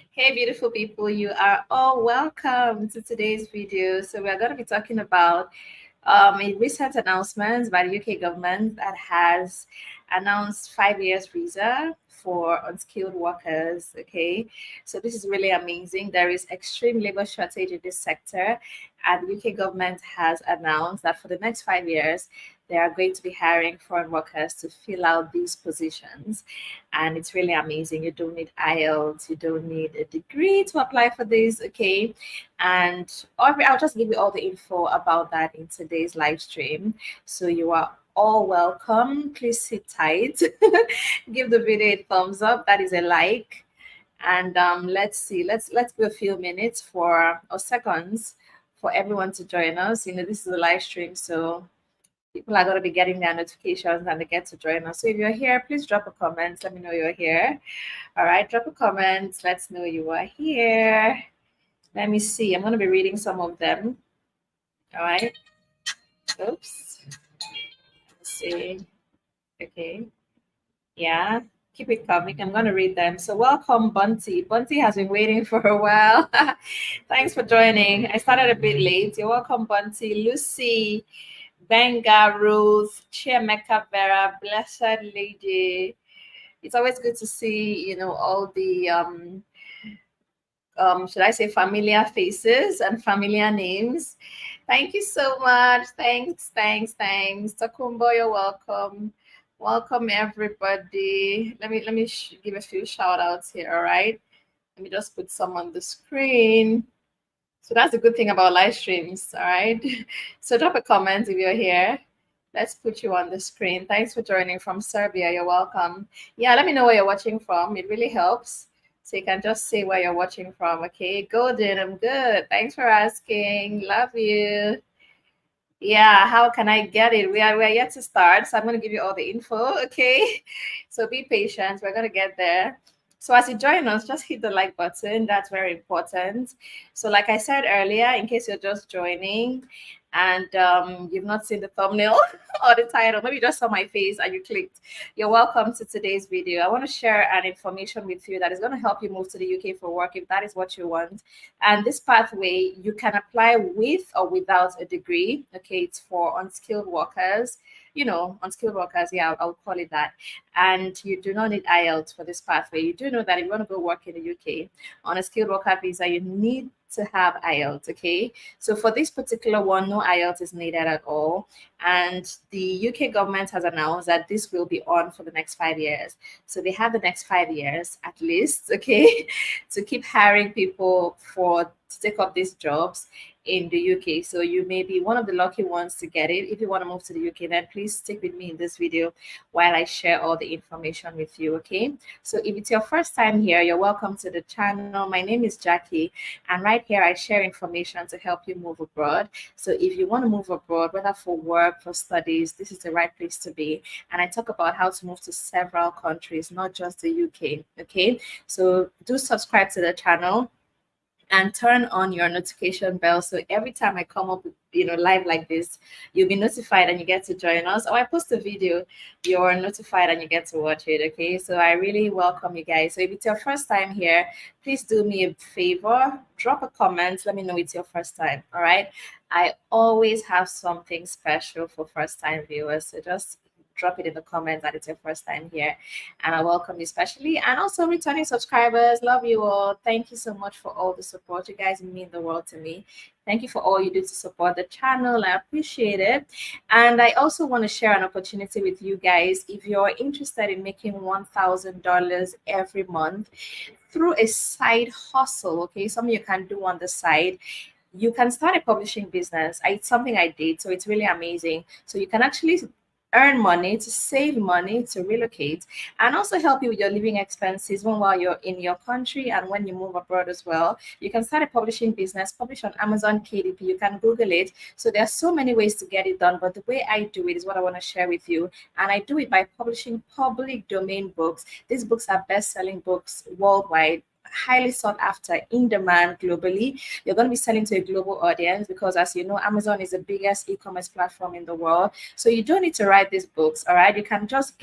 Hey, beautiful people, you are all welcome to today's video. So we're going to be talking about a recent announcement by the UK government that has announced 5 years visa for unskilled workers. Okay, so this is really amazing. There is extreme labor shortage in this sector, and the UK government has announced that for the next 5 years, they are going to be hiring foreign workers to fill out these positions. And it's really amazing. You don't need IELTS, you don't need a degree to apply for this. Okay, and I'll just give you all the info about that in today's live stream. So you are all welcome. Please sit tight. Give the video a thumbs up. That is a like. And let's see. Let's give a few minutes for or seconds for everyone to join us. This is a live stream, so people are going to be getting their notifications and they get to join us. So if you're here, please drop a comment. Let me know you're here. All right, drop a comment. Let's know you are here. Let me see. I'm going to be reading some of them. All right. Oops. Let's see. Okay. Yeah. Keep it coming. I'm going to read them. So welcome, Bunty. Bunty has been waiting for a while. Thanks for joining. I started a bit late. You're welcome, Bunty. Lucy, Benga, Ruth, Chiameka Vera, Blessed Lady. It's always good to see, all the should I say familiar faces and familiar names. Thank you so much. Thanks. Takumbo, you're welcome. Welcome everybody. Let me give a few shout outs here. All right. Let me just put some on the screen. So that's the good thing about live streams. All right. So drop a comment if you're here. Let's put you on the screen. Thanks for joining from Serbia. You're welcome. Yeah, let me know where you're watching from. It really helps. So you can just say where you're watching from. Okay, Golden, I'm good. Thanks for asking. Love you. Yeah, how can I get it? We're yet to start, so I'm going to give you all the info. Okay, so be patient. We're going to get there. So as you join us, just hit the like button. That's very important. So like I said earlier, in case you're just joining and you've not seen the thumbnail or the title, maybe you just saw my face and you clicked, you're welcome to today's video. I want to share an information with you that is going to help you move to the UK for work if that is what you want. And this pathway, you can apply with or without a degree. Okay, it's for unskilled workers. Unskilled workers, yeah, I'll call it that. And you do not need IELTS for this pathway. You do know that if you want to go work in the UK on a skilled worker visa, you need to have IELTS, okay? So for this particular one, no IELTS is needed at all. And the UK government has announced that this will be on for the next 5 years. So they have the next 5 years at least, okay, to keep hiring people to take up these jobs in the UK. So you may be one of the lucky ones to get it. If you want to move to the UK, then please stick with me in this video while I share all the information with you, okay? So if it's your first time here, you're welcome to the channel. My name is Jackie, and right here I share information to help you move abroad. So if you want to move abroad, whether for work, for studies, this is the right place to be. And I talk about how to move to several countries, not just the UK, okay? So do subscribe to the channel and turn on your notification bell, so every time I come up with live like this, you'll be notified and you get to join us. Or I post a video, you're notified and you get to watch it. Okay, so I really welcome you guys. So if it's your first time here, please do me a favor, drop a comment, let me know it's your first time. All right, I always have something special for first time viewers, so just drop it in the comments that it's your first time here, and I welcome you especially. And also returning subscribers, love you all. Thank you so much for all the support. You guys mean the world to me. Thank you for all you do to support the channel. I appreciate it. And I also want to share an opportunity with you guys. If you're interested in making $1,000 every month through a side hustle, okay, something you can do on the side, you can start a publishing business. It's something I did, so it's really amazing. So you can actually earn money, to save money, to relocate, and also help you with your living expenses while you're in your country and when you move abroad as well. You can start a publishing business, publish on Amazon KDP. You can Google it. So there are so many ways to get it done, but the way I do it is what I want to share with you. And I do it by publishing public domain books. These books are best-selling books worldwide, highly sought after, in demand globally. You're going to be selling to a global audience because, as you know, Amazon is the biggest e-commerce platform in the world. So you don't need to write these books, all right? You can just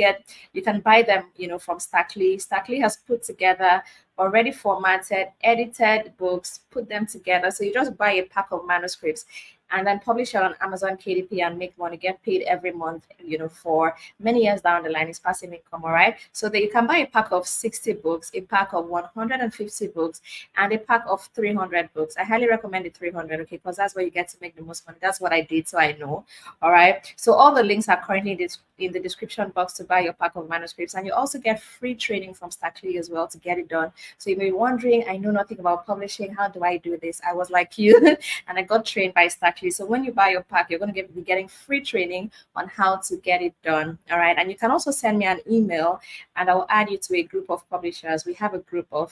you can buy them, from STACKLEE. STACKLEE has put together already formatted, edited books, put them together. So you just buy a pack of manuscripts and then publish it on Amazon KDP and make money, get paid every month, for many years down the line. It's passive income, all right? So that you can buy a pack of 60 books, a pack of 150 books, and a pack of 300 books. I highly recommend the 300, okay, because that's where you get to make the most money. That's what I did, so I know, all right? So all the links are currently in the description box to buy your pack of manuscripts, and you also get free training from STACKLEE as well to get it done. So you may be wondering, I know nothing about publishing. How do I do this? I was like you, and I got trained by STACKLEE. So when you buy your pack, you're going to be getting free training on how to get it done. All right. And you can also send me an email and I'll add you to a group of publishers. We have a group of,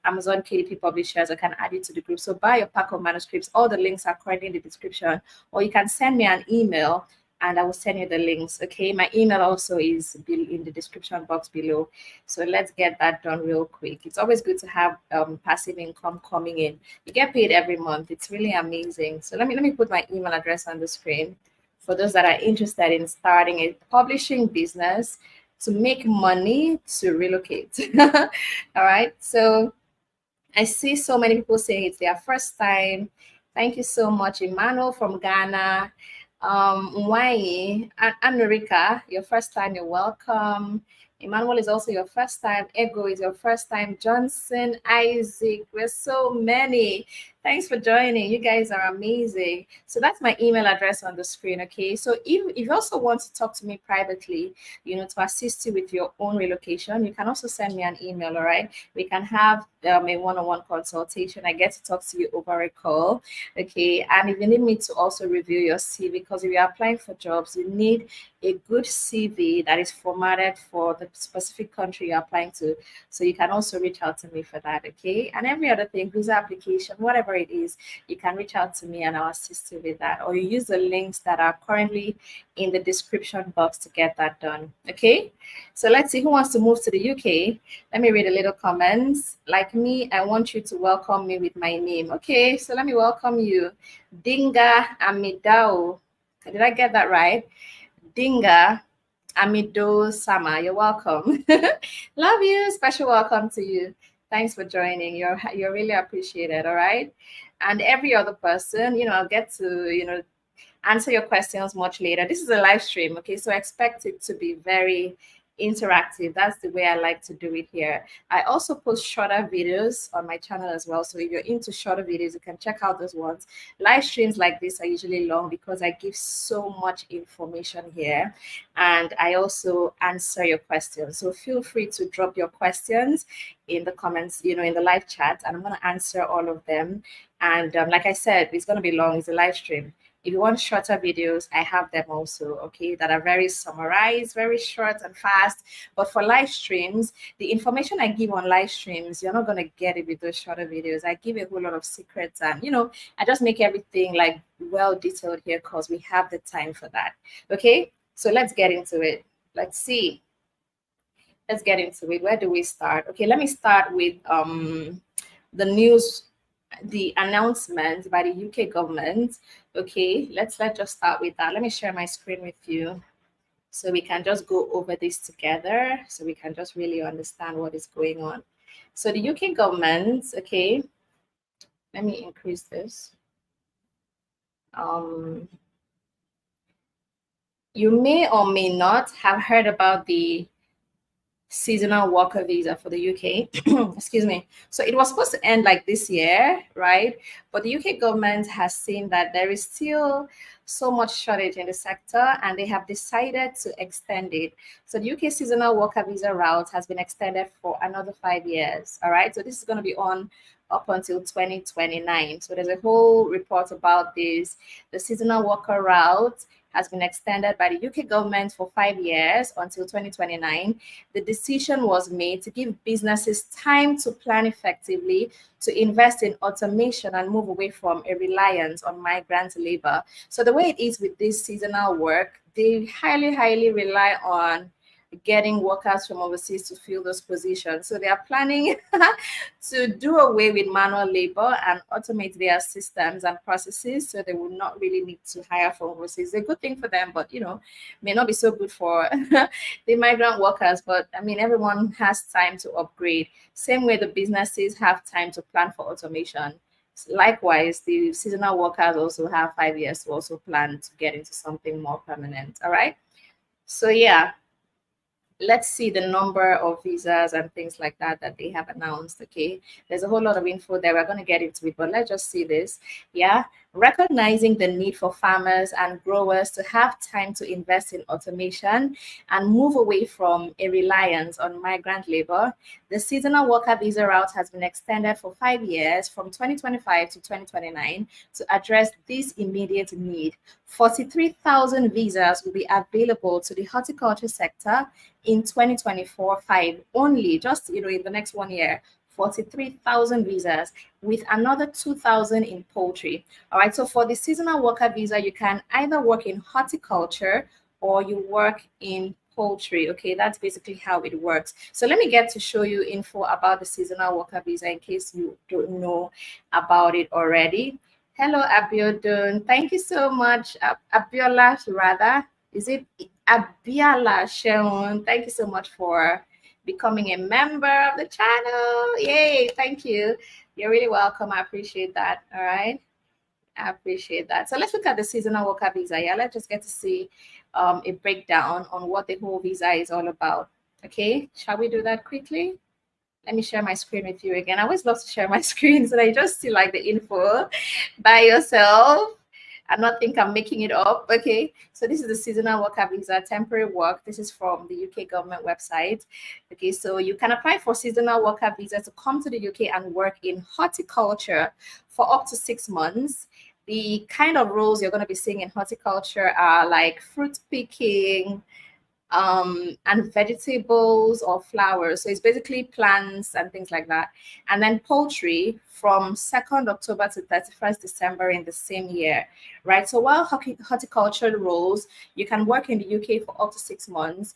Amazon KDP publishers. I can add you to the group. So buy your pack of manuscripts. All the links are currently in the description, or you can send me an email and I will send you the links. Okay. My email also is in the description box below. So let's get that done real quick. It's always good to have passive income coming in. You get paid every month. It's really amazing. So let me put my email address on the screen for those that are interested in starting a publishing business to make money to relocate. All right. So I see so many people saying it's their first time. Thank you so much, Emmanuel from Ghana. Mwai and Anurika, your first time, you're welcome. Emmanuel is also your first time. Ego is your first time. Johnson, Isaac, we're so many. Thanks for joining. You guys are amazing. So that's my email address on the screen, okay? So if you also want to talk to me privately, to assist you with your own relocation, you can also send me an email, all right? We can have a one-on-one consultation. I get to talk to you over a call, okay? And if you need me to also review your CV, because if you're applying for jobs, you need a good CV that is formatted for the specific country you're applying to. So you can also reach out to me for that, okay? And every other thing, visa application, whatever it is, you can reach out to me and I'll assist you with that. Or you use the links that are currently in the description box to get that done, okay? So let's see who wants to move to the UK. Let me read a little comments. Like me, I want you to welcome me with my name. Okay, so let me welcome you. Dinga Amidao. Did I get that right? Dinga Amido Sama, you're welcome. Love you. Special welcome to you. Thanks for joining. You're really appreciated. All right. And every other person, I'll get to, answer your questions much later. This is a live stream. Okay. So expect it to be very interactive. That's the way I like to do it here. I also post shorter videos on my channel as well. So if you're into shorter videos, you can check out those ones. Live streams like this are usually long because I give so much information here. And I also answer your questions. So feel free to drop your questions in the comments, in the live chat, and I'm going to answer all of them. And like I said, it's going to be long. It's a live stream. If you want shorter videos, I have them also, okay, that are very summarized, very short and fast. But for live streams, the information I give on live streams, you're not going to get it with those shorter videos. I give a whole lot of secrets and, I just make everything like well detailed here because we have the time for that, okay? So let's get into it. Let's see. Let's get into it. Where do we start? Okay, let me start with the news, the announcement by the UK government. Okay, let's just start with that. Let me share my screen with you so we can just go over this together so we can just really understand what is going on. So the UK government, okay, let me increase this. You may or may not have heard about the seasonal worker visa for the UK. Excuse me. So it was supposed to end like this year, right? But the UK government has seen that there is still so much shortage in the sector and they have decided to extend it. So the UK seasonal worker visa route has been extended for another 5 years. All right. So this is going to be on up until 2029. So there's a whole report about this. The seasonal worker route has been extended by the UK government for 5 years until 2029. The decision was made to give businesses time to plan effectively, to invest in automation and move away from a reliance on migrant labor. So the way it is with this seasonal work, they highly, highly rely on getting workers from overseas to fill those positions. So they are planning to do away with manual labor and automate their systems and processes, so they will not really need to hire from overseas. It's a good thing for them, but may not be so good for the migrant workers. But I mean, everyone has time to upgrade. Same way the businesses have time to plan for automation. Likewise, the seasonal workers also have 5 years to also plan to get into something more permanent. All right. So yeah, let's see the number of visas and things like that they have announced. Okay, there's a whole lot of info there. We're going to get into it, but let's just see this. Yeah, recognizing the need for farmers and growers to have time to invest in automation and move away from a reliance on migrant labor, the seasonal worker visa route has been extended for 5 years from 2025 to 2029 to address this immediate need. 43,000 visas will be available to the horticulture sector in 2024-5 only, just in the next 1 year. 43,000 visas with another 2,000 in poultry. All right, so for the seasonal worker visa, you can either work in horticulture or you work in poultry. Okay, that's basically how it works. So let me get to show you info about the seasonal worker visa in case you don't know about it already. Hello, Abiodun. Thank you so much. Abiola, rather. Is it Abiola Sheon? Thank you so much for becoming a member of the channel. Yay, thank you. You're really welcome. I appreciate that. All right. I appreciate that. So let's look at the seasonal worker visa. Yeah, let's just get to see a breakdown on what the whole visa is all about. Okay, shall we do that quickly? Let me share my screen with you again. I always love to share my screen so that you just see like the info by yourself and not think I'm making it up. Okay, so this is the seasonal worker visa, temporary work. This is from the UK government website. Okay, so you can apply for seasonal worker visa to come to the UK and work in horticulture for up to 6 months. The kind of roles you're going to be seeing in horticulture are like fruit picking, and vegetables or flowers. So it's basically plants and things like that. And then poultry from 2nd October to 31st December in the same year, right? So while horticulture roles, you can work in the UK for up to 6 months.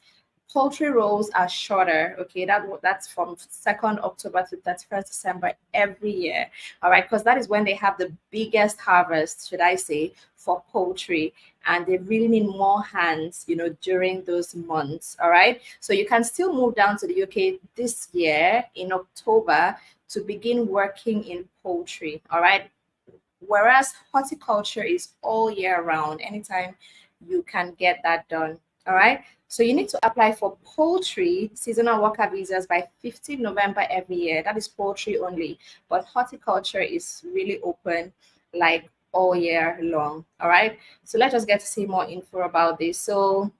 Poultry roles are shorter. Okay, that's from 2nd October to 31st December every year. All right, because that is when they have the biggest harvest, should I say, for poultry, and they really need more hands, during those months. All right, so you can still move down to the UK this year in October to begin working in poultry. All right, whereas horticulture is all year round. Anytime you can get that done. All right, so you need to apply for poultry seasonal worker visas by 15 November every year. That is poultry only, but horticulture is really open like all year long. All right, so let's just get to see more info about this. So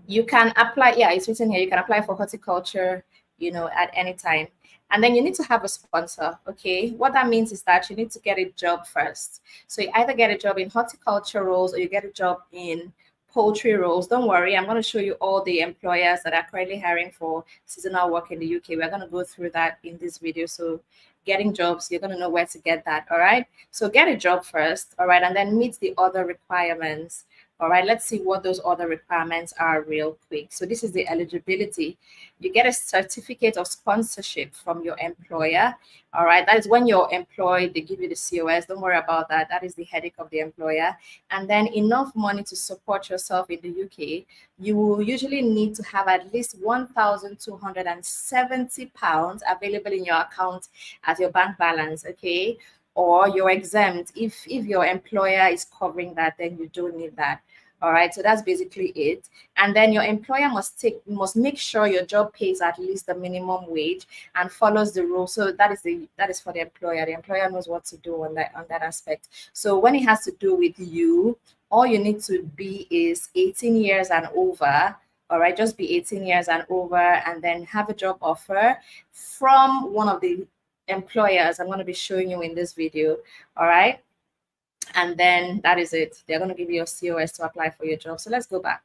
you can apply, yeah, it's written here, you can apply for horticulture, at any time. And then you need to have a sponsor. Okay, what that means is that you need to get a job first. So you either get a job in horticulture roles or you get a job in poultry roles. Don't worry, I'm going to show you all the employers that are currently hiring for seasonal work in the UK. We're going to go through that in this video. So getting jobs, you're going to know where to get that. All right, so get a job first. All right, and then meet the other requirements. All right, let's see what those other requirements are real quick. So this is the eligibility. You get a certificate of sponsorship from your employer. All right, that is when you're employed, they give you the COS. Don't worry about that. That is the headache of the employer. And then enough money to support yourself in the UK. You will usually need to have at least £1,270 available in your account as your bank balance, okay? Or you're exempt. If your employer is covering that, then you don't need that. All right, so that's basically it. And then your employer must make sure your job pays at least the minimum wage and follows the rules. So that is for the employer. The employer knows what to do on that aspect. So when it has to do with you, all you need to be is 18 years and over. All right, just be 18 years and over, and then have a job offer from one of the employers I'm going to be showing you in this video. All right, and then that is it. They're going to give you a COS to apply for your job. So let's go back.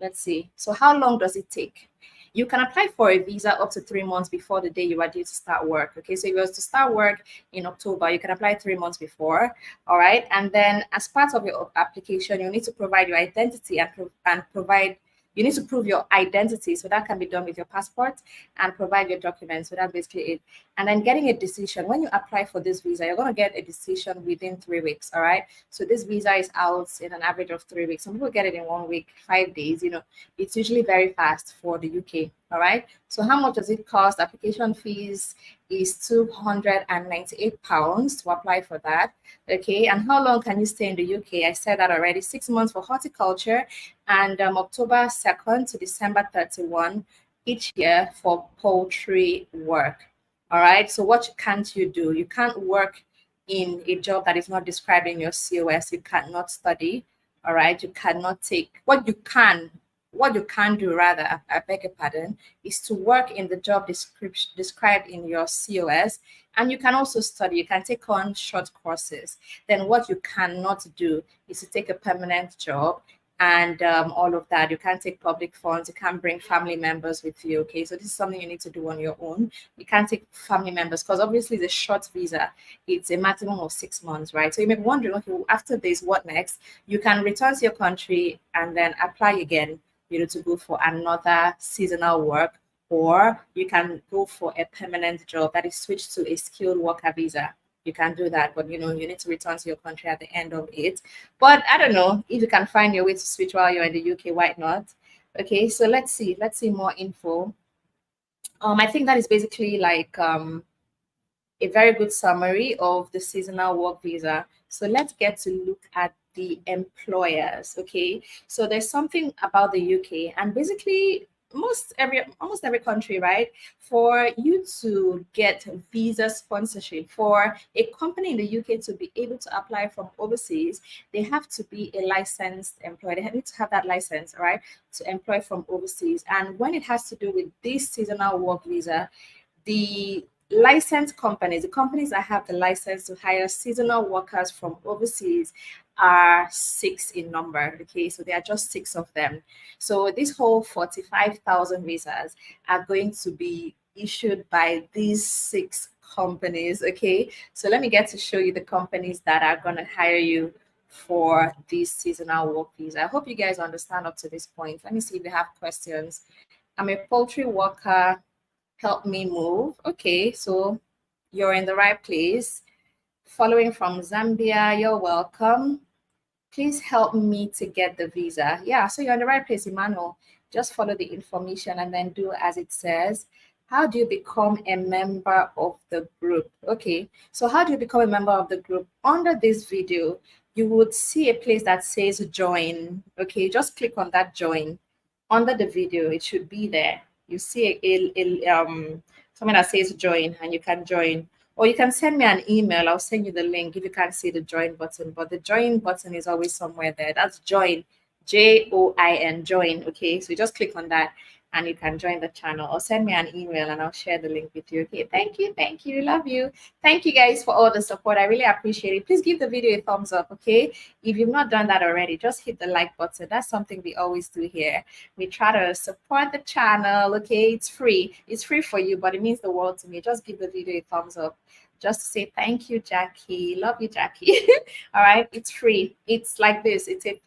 Let's see. So how long does it take? You can apply for a visa up to 3 months before the day you are due to start work. Okay, so if you were to start work in October, you can apply 3 months before. All right, and then as part of your application, you need to provide your identity and provide You need to prove your identity. So that can be done with your passport and provide your documents. So that's basically it. And then getting a decision. When you apply for this visa, you're going to get a decision within 3 weeks. All right. So this visa is out in an average of 3 weeks. Some people get it in 1 week, 5 days. It's usually very fast for the UK. All right. So how much does it cost? Application fees is £298 to apply for that. Okay. And how long can you stay in the UK? I said that already. 6 months for horticulture, and October 2nd to December 31 each year for poultry work. All right. So what can't you do? You can't work in a job that is not described in your COS. You cannot study. All right. You cannot take what you can do, rather, I beg your pardon, is to work in the job description described in your COS. And you can also study. You can take on short courses. Then what you cannot do is to take a permanent job and all of that. You can't take public funds. You can't bring family members with you. Okay, so this is something you need to do on your own. You can't take family members because obviously the short visa, it's a maximum of 6 months, right? So you may be wondering, okay, well, after this, what next? You can return to your country and then apply again, to go for another seasonal work, or you can go for a permanent job that is switched to a skilled worker visa. You can do that, but you need to return to your country at the end of it. But I don't know if you can find your way to switch while you're in the UK, why not? Okay, so let's see more info. I think that is basically like a very good summary of the seasonal work visa. So let's get to look at the employers. Okay, so there's something about the UK, and basically almost every country, right? For you to get visa sponsorship, for a company in the UK to be able to apply from overseas, they have to be a licensed employer. They need to have that license, right, to employ from overseas. And when it has to do with this seasonal work visa, the licensed companies, the companies that have the license to hire seasonal workers from overseas, are 6 in number. Okay, so there are just 6 of them. So this whole 45,000 visas are going to be issued by these 6 companies. Okay, so let me get to show you the companies that are going to hire you for this seasonal work visa. I hope you guys understand up to this point. Let me see if you have questions. I'm a poultry worker. Help me move. Okay, so you're in the right place. Following from Zambia, you're welcome. Please help me to get the visa. Yeah, so you're in the right place, Emmanuel. Just follow the information and then do as it says. How do you become a member of the group? Okay, so how do you become a member of the group? Under this video, you would see a place that says join. Okay, just click on that join. Under the video, it should be there. You see something that says join, and you can join. Or you can send me an email. I'll send you the link if you can't see the join button. But the join button is always somewhere there. That's join, JOIN, join. Okay, so you just click on that and you can join the channel, or send me an email and I'll share the link with you. Okay, thank you, love you. Thank you guys for all the support. I really appreciate it. Please give the video a thumbs up. Okay, if you've not done that already, just hit the like button. That's something we always do here. We try to support the channel. Okay, it's free for you, but it means the world to me. Just give the video a thumbs up, just to say thank you, Jackie. Love you, Jackie. All right, it's free. It's like this. It's a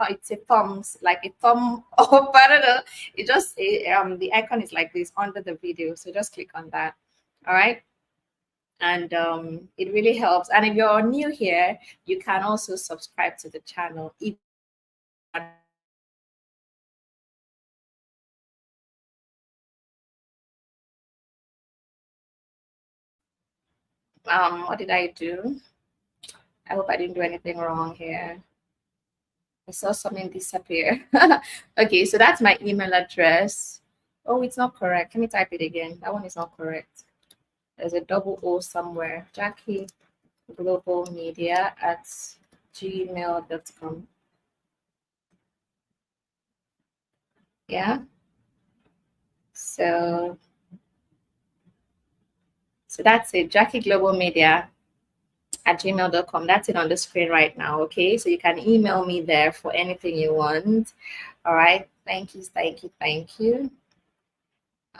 thumbs, like a thumb up. I don't know. It just the icon is like this under the video. So just click on that. All right. And it really helps. And if you're new here, you can also subscribe to the channel. If what did I do? I hope I didn't do anything wrong here. I saw something disappear. Okay, so that's my email address. Oh, it's not correct. Let me type it again. That one is not correct. There's a double O somewhere. Jackie Global Media at gmail.com. Yeah. So that's it. Jackie Global Media at gmail.com. That's it on the screen right now. Okay, so you can email me there for anything you want. All right, thank you.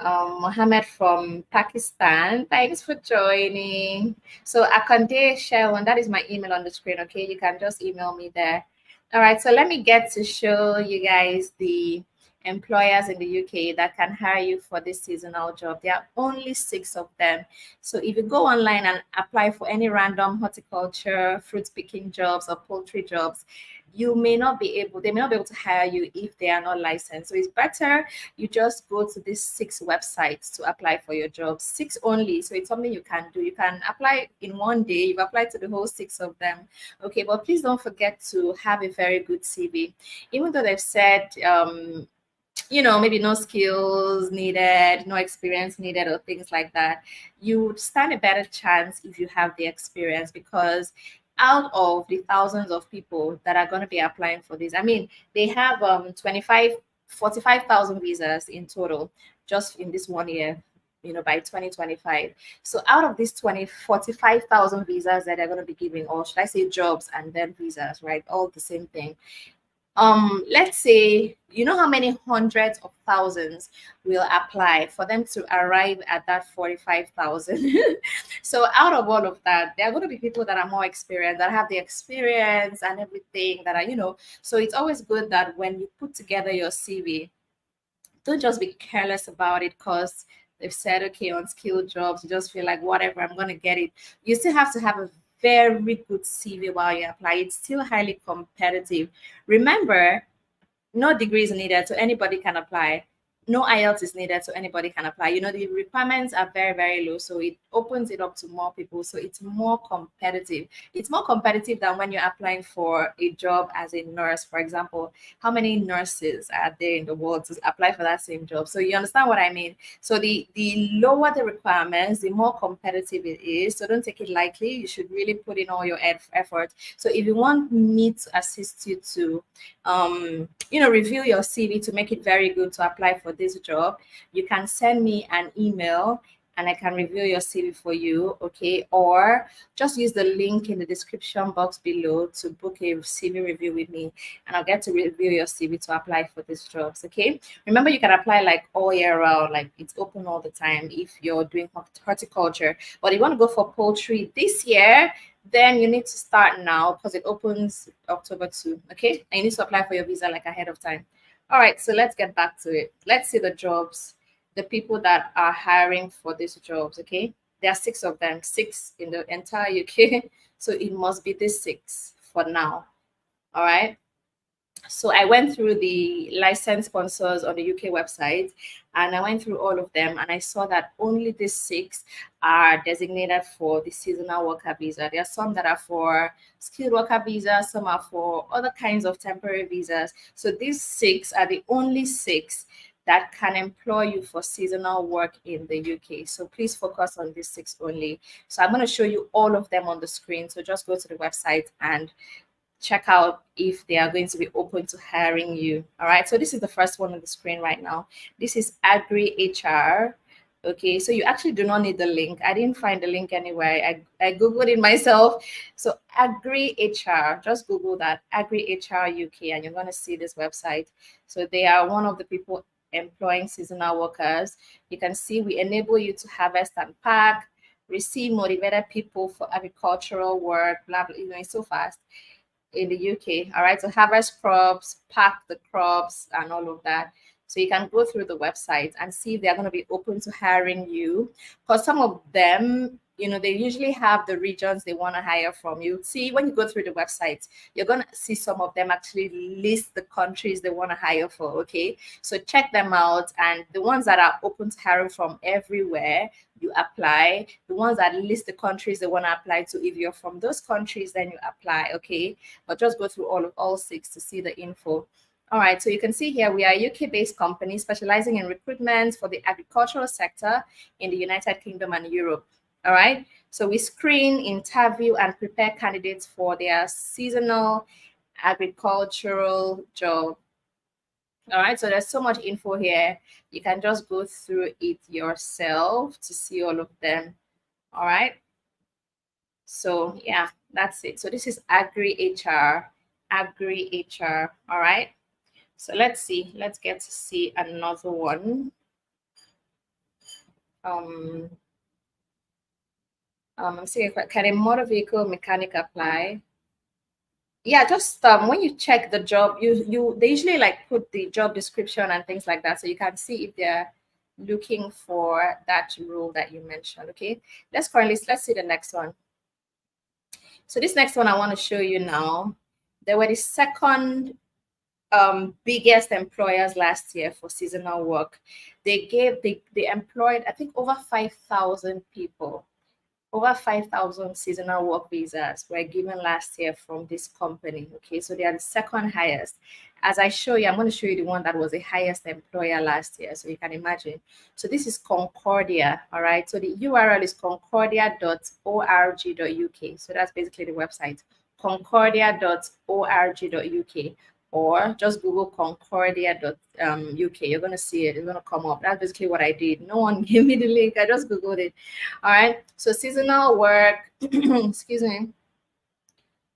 Mohammed from Pakistan, thanks for joining. So Akande Sherwin, that is my email on the screen. Okay, you can just email me there. All right, so let me get to show you guys the employers in the UK that can hire you for this seasonal job. There are only 6 of them. So if you go online and apply for any random horticulture, fruit picking jobs or poultry jobs, they may not be able to hire you if they are not licensed. So it's better you just go to these 6 websites to apply for your job. 6 only. So it's something you can do. You can apply in one day. You've applied to the whole 6 of them. Okay, but please don't forget to have a very good CV. Even though they've said maybe no skills needed, no experience needed, or things like that, you would stand a better chance if you have the experience, because out of the thousands of people that are going to be applying for this, I mean, they have 45,000 visas in total just in this one year, by 2025. So out of these 45,000 visas that they're going to be giving, or should I say jobs and then visas, right? All the same thing. Let's say, how many hundreds of thousands will apply for them to arrive at that 45,000. So out of all of that, there are going to be people that are more experienced, that have the experience and everything, that are, so it's always good that when you put together your CV, don't just be careless about it because they've said, okay, unskilled jobs, you just feel like, whatever, I'm going to get it. You still have to have a very good CV while you apply. It's still highly competitive. Remember, no degree is needed, so anybody can apply. No Ielts is needed, so anybody can apply. The requirements are very, very low, so it opens it up to more people. So it's more competitive. It's more competitive than when you're applying for a job as a nurse, for example. How many nurses are there in the world to apply for that same job? So you understand what I mean? So the lower the requirements, the more competitive it is. So don't take it lightly. You should really put in all your effort. So if you want me to assist you to review your CV to make it very good to apply for this job, you can send me an email and I can review your CV for you, okay? Or just use the link in the description box below to book a CV review with me, and I'll get to review your CV to apply for these jobs, okay? Remember, you can apply like all year round, like it's open all the time if you're doing horticulture. But if you want to go for poultry this year, then you need to start now because it opens October 2, okay? And you need to apply for your visa like ahead of time. All right, so let's get back to it. Let's see the jobs, the people that are hiring for these jobs, okay? There are 6 of them, 6 in the entire UK. So it must be these 6 for now. All right. So I went through the license sponsors on the UK website, and I went through all of them, and I saw that only these 6 are designated for the seasonal worker visa. There are some that are for skilled worker visa, some are for other kinds of temporary visas. So these 6 are the only 6 that can employ you for seasonal work in the UK. So please focus on these 6 only. So I'm going to show you all of them on the screen. So just go to the website and check out if they are going to be open to hiring you. All right, so this is the first one on the screen right now. This is Agri HR. Okay, so you actually do not need the link. I didn't find the link anywhere. I Googled it myself. So Agri HR, just Google that, Agri HR UK, and you're going to see this website. So they are one of the people employing seasonal workers. You can see we enable you to harvest and pack, receive motivated people for agricultural work, blah, blah, it's so fast in the UK. All right, so harvest crops, pack the crops, and all of that. So you can go through the website and see if they're going to be open to hiring you, because some of them, they usually have the regions they want to hire from. You see, when you go through the website, you're going to see some of them actually list the countries they want to hire for. Okay, so check them out, and the ones that are open to hiring from everywhere, you apply. The ones that list the countries they want to apply to, if you're from those countries, then you apply. Okay, but just go through all 6 to see the info. All right, so you can see here we are a UK-based company specializing in recruitment for the agricultural sector in the United Kingdom and Europe. All right, so we screen, interview, and prepare candidates for their seasonal agricultural job. All right, so there's so much info here. You can just go through it yourself to see all of them. All right, so yeah, that's it. So this is Agri HR. All right, so let's get to see another one. I'm seeing, can a motor vehicle mechanic apply? Yeah, just when you check the job, they usually like put the job description and things like that, so you can see if they're looking for that role that you mentioned. Okay, let's see the next one. So this next one I want to show you now. They were the second biggest employers last year for seasonal work. They employed, I think, over 5,000 people. Over 5,000 seasonal work visas were given last year from this company. Okay, so they are the second highest. As I show you, I'm going to show you the one that was the highest employer last year, so you can imagine. So this is Concordia. All right, so the URL is concordia.org.uk. So that's basically the website, concordia.org.uk, or just Google concordia.uk. You're going to see it. It's going to come up. That's basically what I did. No one gave me the link. I just Googled it. All right. So seasonal work, excuse me.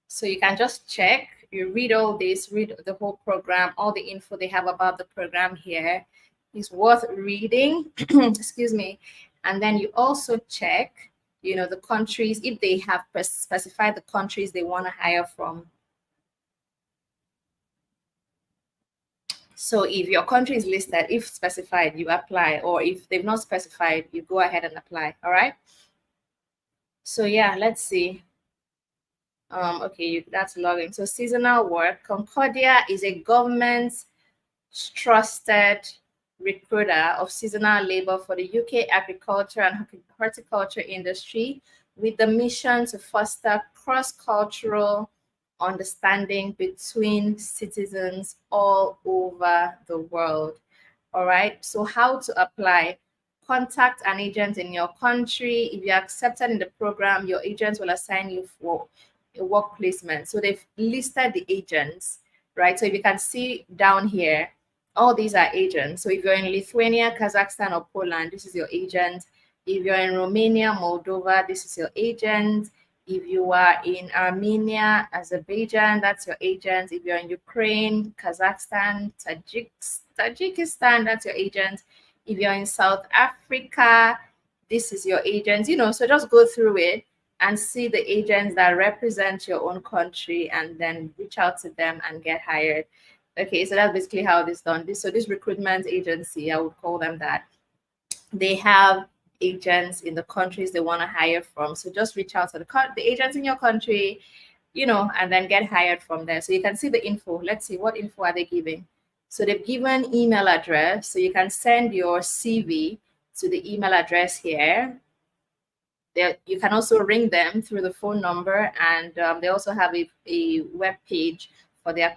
So you can just check. You read all this, read the whole program, all the info they have about the program here is worth reading. Excuse me. And then you also check, the countries, if they have specified the countries they want to hire from. So if your country is listed, if specified, you apply, or if they've not specified, you go ahead and apply. All right. So yeah, let's see. Okay, that's logging. So seasonal work. Concordia is a government trusted recruiter of seasonal labor for the UK agriculture and horticulture industry, with the mission to foster cross-cultural understanding between citizens all over the world. All right. So how to apply? Contact an agent in your country. If you're accepted in the program, your agents will assign you for a work placement. So they've listed the agents, right? So if you can see down here, all these are agents. So if you're in Lithuania, Kazakhstan, or Poland, this is your agent. If you're in Romania, Moldova, this is your agent. If you are in Armenia, Azerbaijan, that's your agent. If you're in Ukraine, Kazakhstan, Tajikistan, that's your agent. If you're in South Africa, this is your agent. So just go through it and see the agents that represent your own country, and then reach out to them and get hired. Okay, so that's basically how this done. This recruitment agency, I would call them that. They have agents in the countries they want to hire from. So just reach out to the agents in your country, and then get hired from there. So you can see the info. Let's see, what info are they giving? So they've given email address. So you can send your CV to the email address here. You can also ring them through the phone number, and they also have a web page for the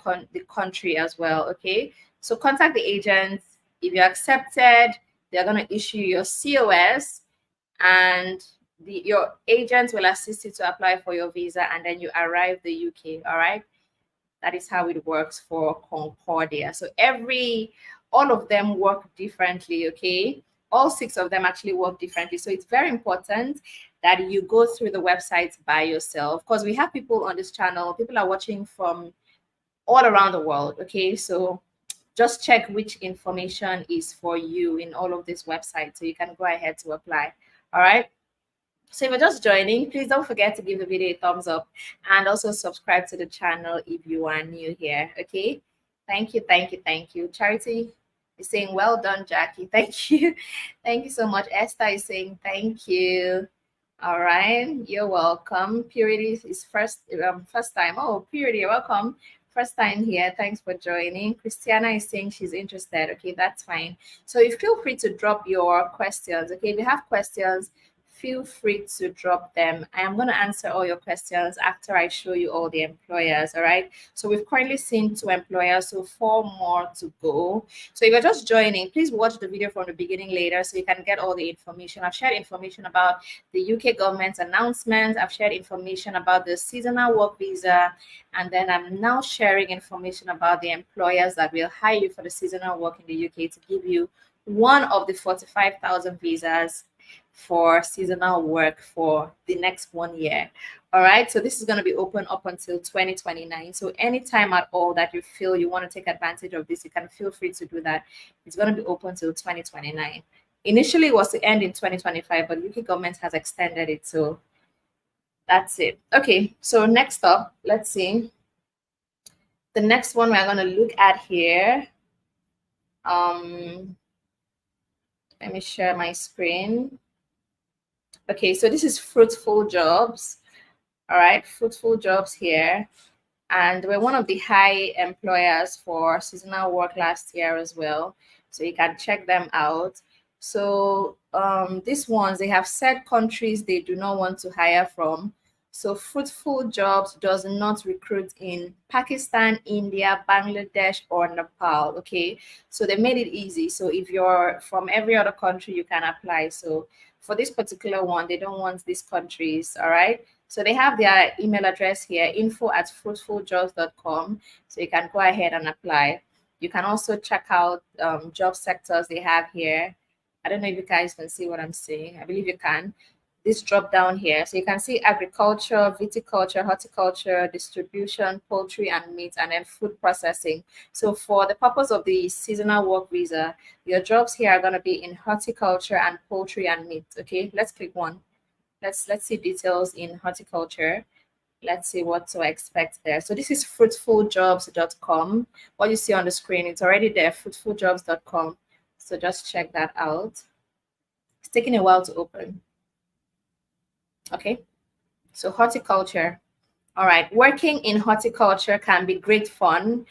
country as well. Okay, so contact the agents. If you're accepted, they're going to issue your COS, and your agents will assist you to apply for your visa, and then you arrive the UK. All right, that is how it works for Concordia. So all of them work differently. Okay, all 6 of them actually work differently. So it's very important that you go through the websites by yourself, because we have people on this channel. People are watching from all around the world. Okay, so just check which information is for you in all of these websites, so you can go ahead to apply. All right. So if you're just joining, please don't forget to give the video a thumbs up, and also subscribe to the channel if you are new here. Okay. Thank you. Thank you. Thank you. Charity is saying, well done, Jackie. Thank you. Thank you so much. Esther is saying, thank you. All right. You're welcome. Purity is first time. Oh, Purity, you're welcome. First time here. Thanks for joining. Christiana is saying she's interested. Okay, that's fine. So you feel free to drop your questions. Okay, if you have questions, feel free to drop them. I am going to answer all your questions after I show you all the employers. All right. So we've currently seen 2 employers, so 4 more to go. So if you're just joining, please watch the video from the beginning later, so you can get all the information. I've shared information about the UK government's announcement. I've shared information about the seasonal work visa. And then I'm now sharing information about the employers that will hire you for the seasonal work in the UK to give you one of the 45,000 visas for seasonal work for the next 1 year. All right, so this is going to be open up until 2029. So anytime at all that you feel you want to take advantage of this, you can feel free to do that. It's going to be open till 2029. Initially, it was to end in 2025, but UK government has extended it. So that's it. Okay, so next up, let's see. The next one we're going to look at here. Let me share my screen. Okay, so this is fruitful jobs. All right, fruitful jobs here. And we're one of the high employers for seasonal work last year as well. So you can check them out. So these ones, they have set countries they do not want to hire from. So Fruitful Jobs does not recruit in Pakistan, India, Bangladesh, or Nepal. Okay, so they made it easy. So if you're from every other country, you can apply. So for this particular one, they don't want these countries. All right. So they have their email address here, info@fruitfuljobs.com. So you can go ahead and apply. You can also check out job sectors they have here. I don't know if you guys can see what I'm saying. I believe you can. This drop down here. So you can see agriculture, viticulture, horticulture, distribution, poultry and meat, and then food processing. So for the purpose of the seasonal work visa, your jobs here are going to be in horticulture and poultry and meat. Okay, let's click one. Let's see details in horticulture. Let's see what to expect there. So this is fruitfuljobs.com. What you see on the screen, it's already there, fruitfuljobs.com. So just check that out. It's taking a while to open. Okay, so horticulture. All right, working in horticulture can be great fun,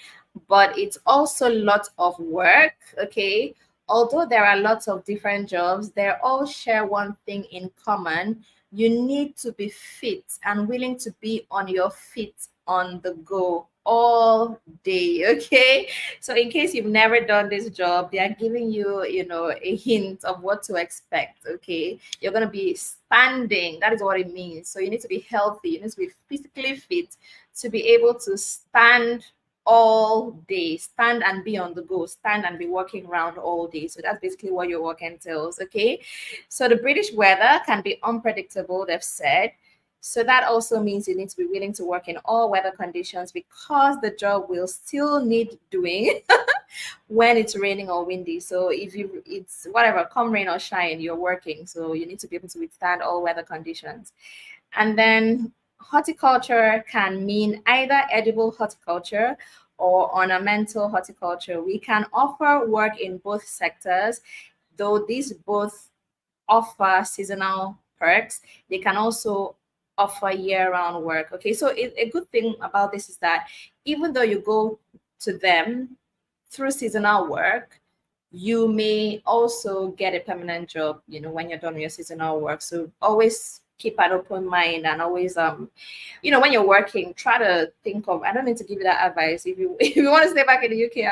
but it's also lots of work. Okay, although there are lots of different jobs, they all share one thing in common. You need to be fit and willing to be on your feet on the go all day. Okay, so in case you've never done this job, they are giving you, a hint of what to expect. Okay, you're going to be standing. That is what it means. So you need to be healthy, you need to be physically fit to be able to stand all day, stand and be on the go, stand and be walking around all day. So that's basically what your work entails. Okay, so the British weather can be unpredictable, they've said. So that also means you need to be willing to work in all weather conditions, because the job will still need doing when it's raining or windy. So it's whatever, come rain or shine, you're working. So you need to be able to withstand all weather conditions. And then horticulture can mean either edible horticulture or ornamental horticulture. We can offer work in both sectors, though these both offer seasonal perks. They can also offer year-round work. Okay, so a good thing about this is that even though you go to them through seasonal work, you may also get a permanent job, when you're done with your seasonal work. So always keep an open mind, and always when you're working, try to think of, I don't need to give you that advice. If you if you want to stay back in the UK,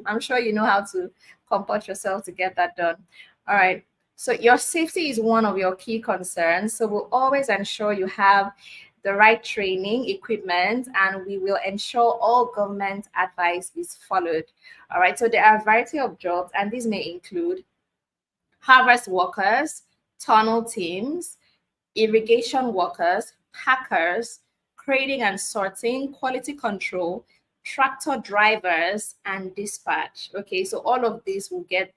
I'm sure you know how to comport yourself to get that done. All right. So your safety is one of your key concerns. So we'll always ensure you have the right training, equipment, and we will ensure all government advice is followed. All right. So there are a variety of jobs, and these may include harvest workers, tunnel teams, irrigation workers, packers, grading and sorting, quality control, tractor drivers, and dispatch. Okay, so all of these will get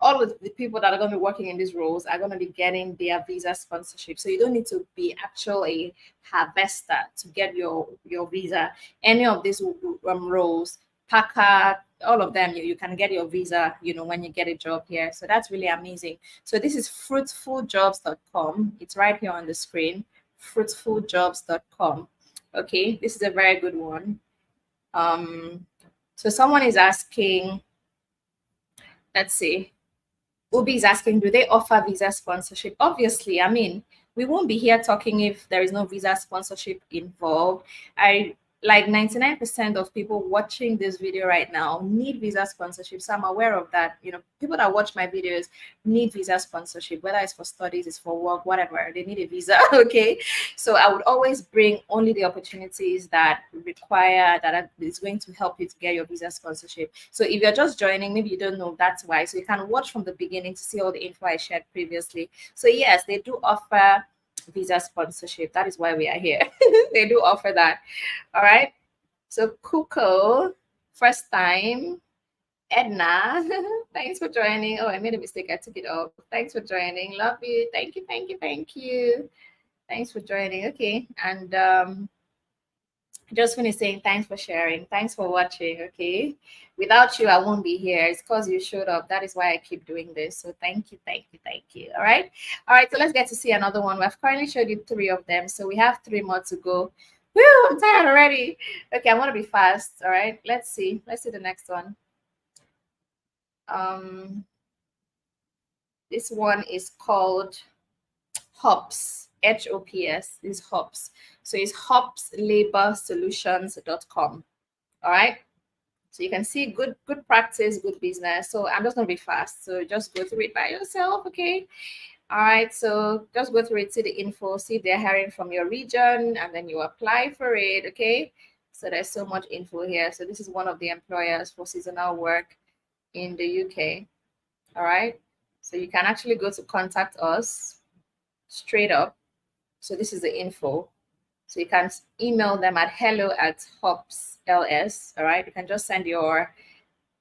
all of the people that are going to be working in these roles are going to be getting their visa sponsorship. So you don't need to be actually a harvester to get your visa. Any of these roles, packer, all of them, you can get your visa, when you get a job here. So that's really amazing. So this is fruitfuljobs.com. It's right here on the screen, fruitfuljobs.com. Okay, this is a very good one. So someone is asking, let's see, Ubi is asking, do they offer visa sponsorship? Obviously, I mean, we won't be here talking if there is no visa sponsorship involved. Like 99% of people watching this video right now need visa sponsorship. So I'm aware of that. People that watch my videos need visa sponsorship, whether it's for studies, it's for work, whatever, they need a visa. Okay. So I would always bring only the opportunities that require, that is going to help you to get your visa sponsorship. So if you're just joining, maybe you don't know, that's why. So you can watch from the beginning to see all the info I shared previously. So yes, they do offer visa sponsorship. That is why we are here. They do offer that. All right. So Kuko, first time. Edna, thanks for joining. Oh, I made a mistake. I took it off. Thanks for joining. Love you. Thank you. Thank you. Thank you. Thanks for joining. Okay. And Just finish saying thanks for sharing, thanks for watching. Okay, without you I won't be here. It's because you showed up. That is why I keep doing this. So thank you, thank you, thank you. All right, so let's get to see another one. We've currently showed you 3 of them, so we have 3 more to go. Woo, I'm tired already. Okay, I want to be fast. All right, let's see the next one. This one is called HOPS, HOPS. Is HOPS. So it's hopslaborsolutions.com. All right. So you can see good practice, good business. So I'm just gonna be fast. So just go through it by yourself, okay? All right. So just go through it, see the info, see if they're hiring from your region, and then you apply for it, okay? So there's so much info here. So this is one of the employers for seasonal work in the UK. All right. So you can actually go to contact us straight up. So this is the info. So you can email them at hello@hopsls. All right. You can just send your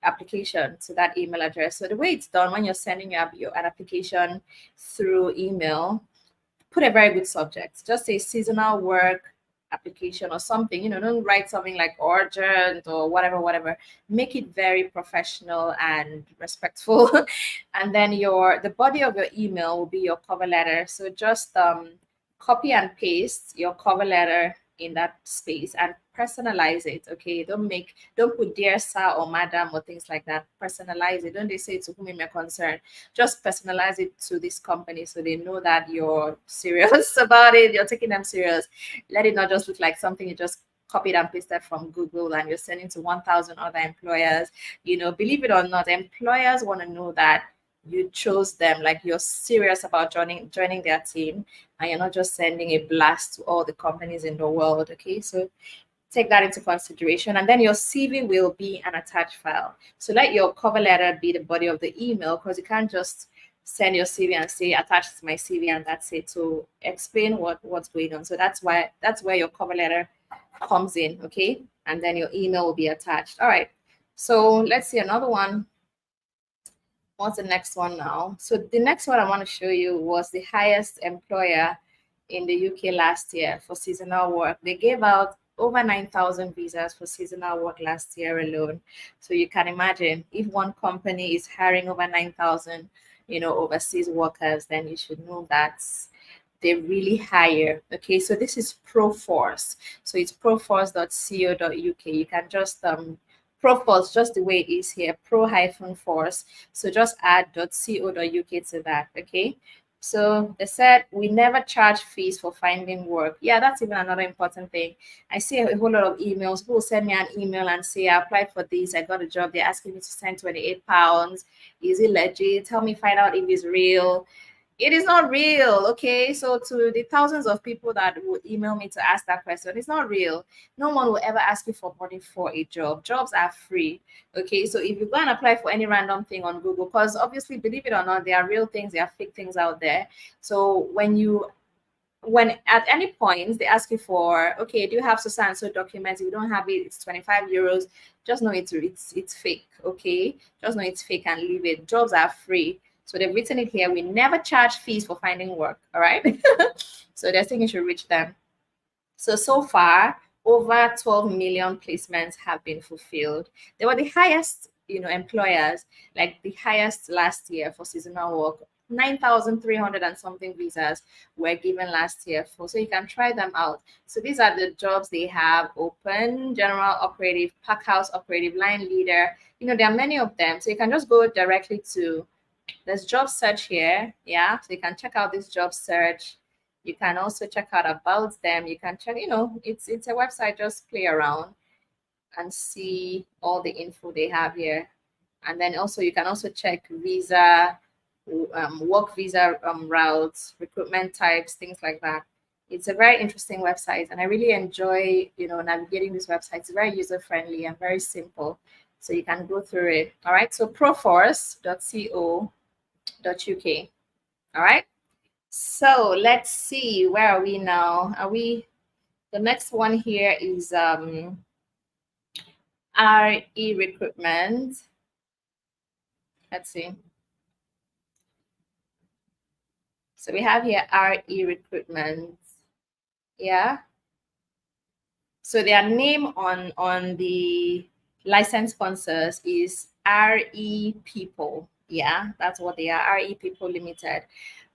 application to that email address. So the way it's done when you're sending an application through email, put a very good subject. Just say seasonal work application or something. Don't write something like urgent or whatever. Make it very professional and respectful. And then the body of your email will be your cover letter. So just copy and paste your cover letter in that space and personalize it. Okay, don't put dear sir or madam or things like that. Personalize it. Don't they say to whom it may concern? Just personalize it to this company so they know that you're serious about it, you're taking them serious. Let it not just look like something you just copied and pasted from Google and you're sending to 1,000 other employers. Believe it or not, employers want to know that you chose them, like you're serious about joining their team, and you're not just sending a blast to all the companies in the world. Okay, so take that into consideration. And then your CV will be an attached file. So let your cover letter be the body of the email, because you can't just send your CV and say attach to my CV and that's it. So explain what's going on. So that's where your cover letter comes in. Okay, and then your email will be attached. All right, so let's see another one. What's the next one now? So the next one I want to show you was the highest employer in the UK last year for seasonal work. They gave out over 9,000 visas for seasonal work last year alone. So you can imagine, if one company is hiring over 9,000, overseas workers, then you should know that they really hire. Okay, so this is Proforce. So it's proforce.co.uk. You can just Proforce, just the way it is here, pro-force. So just add .co.uk to that. Okay, so they said we never charge fees for finding work. Yeah, that's even another important thing. I see a whole lot of emails. People send me an email and say, I applied for this, I got a job, they're asking me to send £28. Is it legit? Tell me, find out if it's real. It is not real. Okay, so to the thousands of people that would email me to ask that question, it's not real. No one will ever ask you for money for a job. Jobs are free. Okay, so if you go and apply for any random thing on Google, because obviously, believe it or not, there are real things, there are fake things out there. So when at any point they ask you for, okay, do you have so and so documents? If you don't have it, it's 25 euros. Just know it's fake. Okay, just know it's fake and leave it. Jobs are free. So they've written it here. We never charge fees for finding work. All right. So they're saying you should reach them. So far, over 12 million placements have been fulfilled. They were the highest, employers, like the highest last year for seasonal work. 9,300 and something visas were given last year for. So you can try them out. So these are the jobs they have open: general operative, packhouse operative, line leader. There are many of them. So you can just go directly to, there's job search here. Yeah, so you can check out this job search. You can also check out about them. You can check, it's a website. Just play around and see all the info they have here. And then also you can also check visa, work visa routes, recruitment types, things like that. It's a very interesting website, and I really enjoy, navigating this website. It's very user friendly and very simple, so you can go through it. All right, so proforce.co.uk. All right, so let's see, where are we now? The next one here is RE recruitment. Let's see. So we have here RE recruitment. Yeah. So their name on the license sponsors is RE People. Yeah, that's what they are, RE People Limited.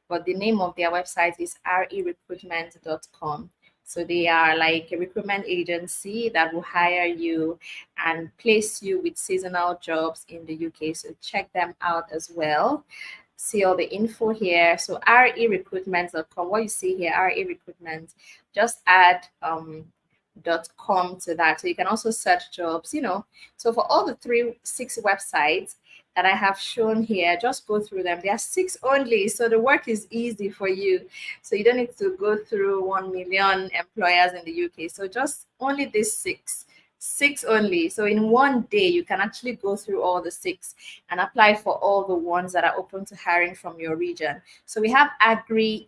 But the name of their website is rerecruitment.com. So they are like a recruitment agency that will hire you and place you with seasonal jobs in the UK. So check them out as well. See all the info here. So rerecruitment.com. What you see here, RE Recruitment, just add .com to that. So you can also search jobs, So for all the 6 websites that I have shown here, just go through them. There are 6 only, so the work is easy for you. So you don't need to go through 1 million employers in the UK. So just only these 6 only. So in one day, you can actually go through all the 6 and apply for all the ones that are open to hiring from your region. So we have agrihr.com.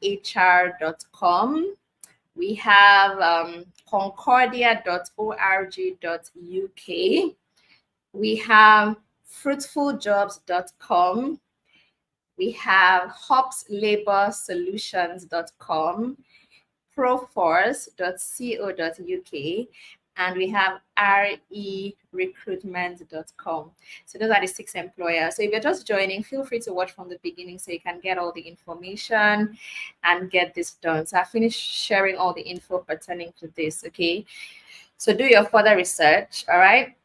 We have concordia.org.uk. We have fruitfuljobs.com. We have hopslaborsolutions.com, proforce.co.uk, and we have rerecruitment.com. So those are the 6 employers. So if you're just joining, feel free to watch from the beginning so you can get all the information and get this done. So I finished sharing all the info pertaining to this, okay? So do your further research, all right?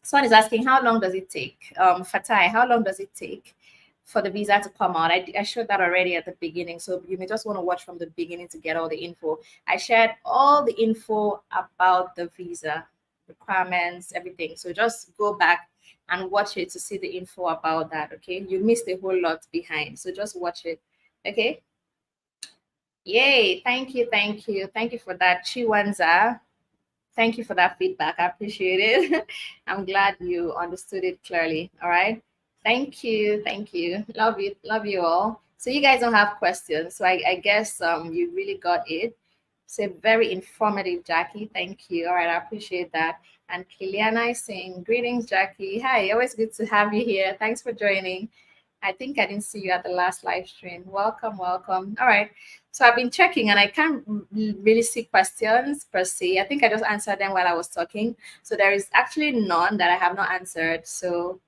Someone is asking, how long does it take? Fatai, how long does it take for the visa to come out? I showed that already at the beginning, so you may just want to watch from the beginning to get all the info. I shared all the info about the visa requirements, everything. So just go back and watch it to see the info about that, okay? You missed a whole lot behind, so just watch it, okay? Yay, thank you for that, Chiwanza. Thank you for that feedback. I appreciate it. I'm glad you understood it clearly. All right. Thank you. Love you all. So you guys don't have questions. So I guess you really got it. So very informative, Jackie. Thank you. All right, I appreciate that. And Kiliana is saying, greetings, Jackie. Hi, always good to have you here. Thanks for joining. I think I didn't see you at the last live stream. Welcome. All right. So I've been checking and I can't really see questions per se. I think I just answered them while I was talking. So there is actually none that I have not answered. So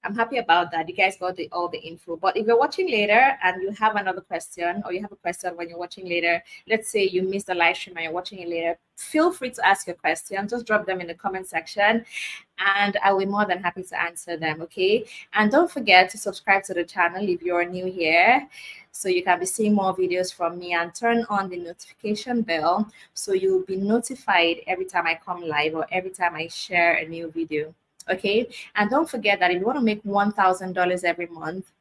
I'm happy about that. You guys got all the info. But if you're watching later and you have another question, or you have a question when you're watching later, let's say you missed the live stream and you're watching it later, feel free to ask your question. Just drop them in the comment section and I will be more than happy to answer them, okay? And don't forget to subscribe to the channel if you're new here, so you can be seeing more videos from me, and turn on the notification bell so you'll be notified every time I come live or every time I share a new video. Okay, and don't forget that if you want to make $1,000 every month,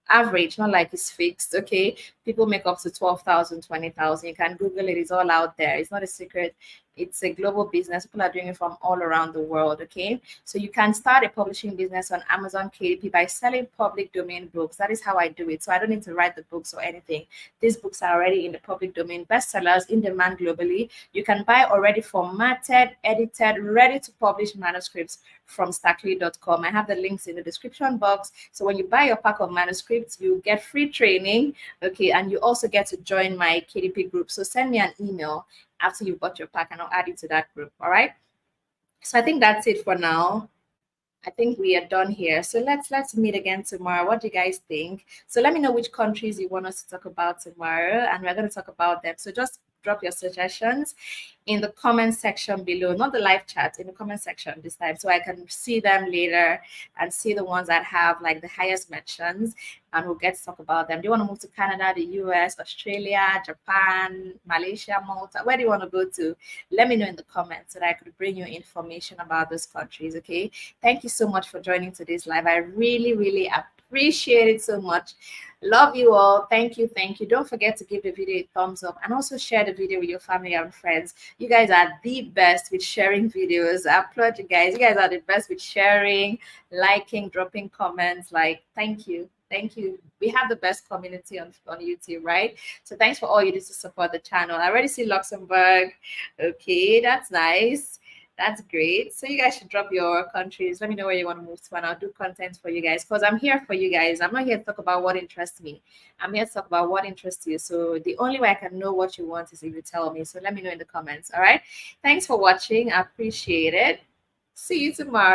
average, not like it's fixed, okay? People make up to 12,000, 20,000. You can Google it, it's all out there. It's not a secret. It's a global business. People are doing it from all around the world, okay? So you can start a publishing business on Amazon KDP by selling public domain books. That is how I do it. So I don't need to write the books or anything. These books are already in the public domain, bestsellers, in demand globally. You can buy already formatted, edited, ready to publish manuscripts from STACKLEE.com. I have the links in the description box. So when you buy your pack of manuscripts, you get free training, okay? And you also get to join my KDP group. So send me an email after you bought your pack and I'll add you to that group, all right? So I think that's it for now. I think we are done here. So let's meet again tomorrow. What do you guys think? So let me know which countries you want us to talk about tomorrow, and we're going to talk about them. So just drop your suggestions in the comment section below, not the live chat, in the comment section this time, so I can see them later and see the ones that have like the highest mentions, and we'll get to talk about them. Do you want to move to Canada, the US, Australia, Japan, Malaysia, Malta? Where do you want to go to? Let me know in the comments so that I could bring you information about those countries, okay? Thank you so much for joining today's live. I really appreciate it so much. Love you all. Thank you. Don't forget to give the video a thumbs up and also share the video with your family and friends. You guys are the best with sharing videos. I applaud you guys. You guys are the best with sharing, liking, dropping comments. Like, thank you. We have the best community on YouTube, right? So thanks for all you do to support the channel. I already see Luxembourg. Okay, that's nice. That's great. So you guys should drop your countries. Let me know where you want to move to, and I'll do content for you guys because I'm here for you guys. I'm not here to talk about what interests me. I'm here to talk about what interests you. So the only way I can know what you want is if you tell me. So let me know in the comments. All right. Thanks for watching. I appreciate it. See you tomorrow.